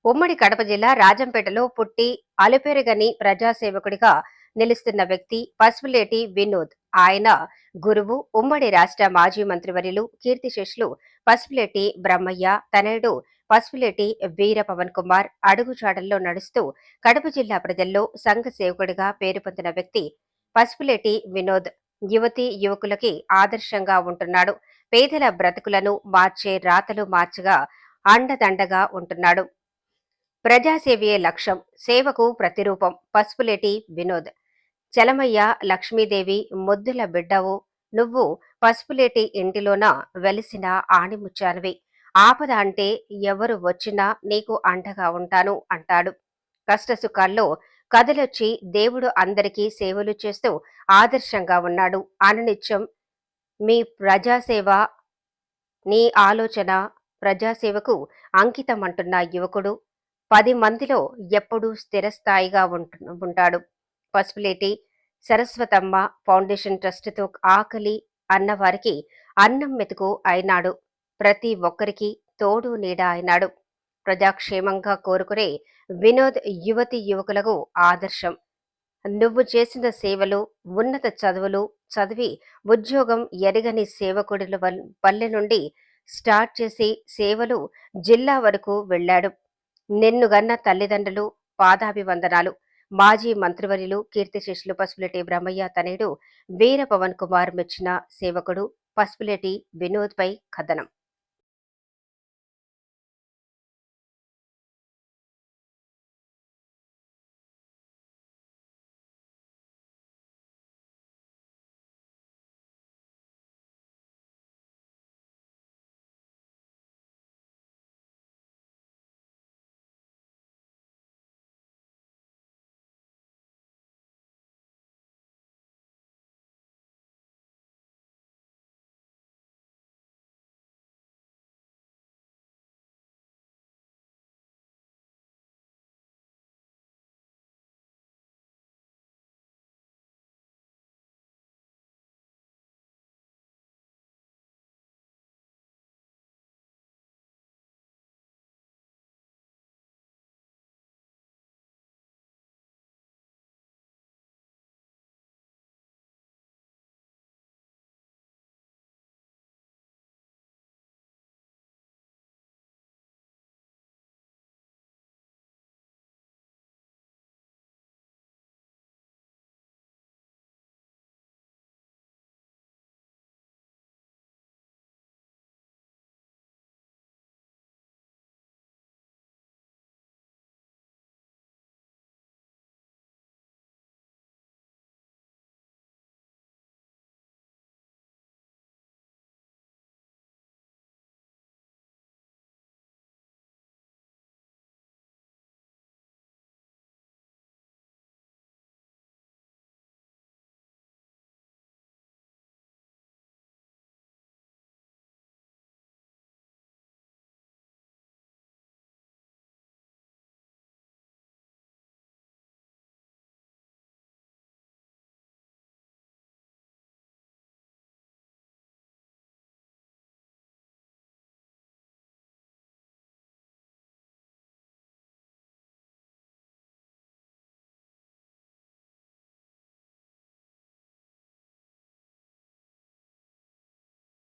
ఉమ్మడి కడప జిల్లా రాజంపేటలో పుట్టి అలుపెరగని ప్రజాసేవకుడిగా నిలుస్తున్న వ్యక్తి పసుపులేటి వినోద్. ఆయన గురువు ఉమ్మడి రాష్ట్ర మాజీ మంత్రివర్యులు కీర్తిశేషులు పసుపులేటి బ్రహ్మయ్య తనయుడు పసుపులేటి వీర పవన్ కుమార్ అడుగుజాడల్లో నడుస్తూ కడప జిల్లా ప్రజల్లో సంఘ సేవకుడిగా పేరు పొందిన వ్యక్తి పసుపులేటి వినోద్. యువతీ యువకులకి ఆదర్శంగా ఉంటున్నాడు. పేదల బ్రతుకులను మార్చే రాతలు మార్చగా అండదండగా ఉంటున్నాడు. ప్రజాసేవయే లక్ష్యం, సేవకు ప్రతిరూపం పసుపులేటి వినోద్. చలమయ్య లక్ష్మీదేవి ముద్దుల బిడ్డవు నువ్వు, పసుపులేటి ఇంటిలోన వెలిసిన ఆణిముత్యానివి. ఆపద అంటే ఎవరు వచ్చినా నీకు అండగా ఉంటాను అంటాడు. కష్టసుఖాల్లో కదలొచ్చి దేవుడు అందరికీ సేవలు చేస్తూ ఆదర్శంగా ఉన్నాడు. అనునిత్యం మీ ప్రజాసేవ, నీ ఆలోచన ప్రజాసేవకు అంకితమంటున్న యువకుడు 10 మందిలో ఎప్పుడూ స్థిరస్థాయిగా ఉంటాడు. పసుపులేటి సరస్వతమ్మ ఫౌండేషన్ ట్రస్టుతో ఆకలి అన్నవారికి అన్నం మెతుకు అయినాడు. ప్రతి ఒక్కరికి తోడు నీడ అయినాడు. ప్రజాక్షేమంగా కోరుకునే వినోద్ యువతి యువకులకు ఆదర్శం. నువ్వు చేసిన సేవలు, ఉన్నత చదువులు చదివి ఉద్యోగం ఎరగని సేవకుడుల పల్లె నుండి స్టార్ట్ చేసి సేవలు జిల్లా వరకు వెళ్లాడు. నిన్నుగన్న తల్లిదండ్రులు పాదాభివందనాలు. మాజీ మంత్రివర్యులు కీర్తిశేషులు పసుపులేటి బ్రహ్మయ్య తనయుడు వీర పవన్ కుమార్ మెచ్చిన సేవకుడు పసుపులేటి వినోద్ పై కథనం.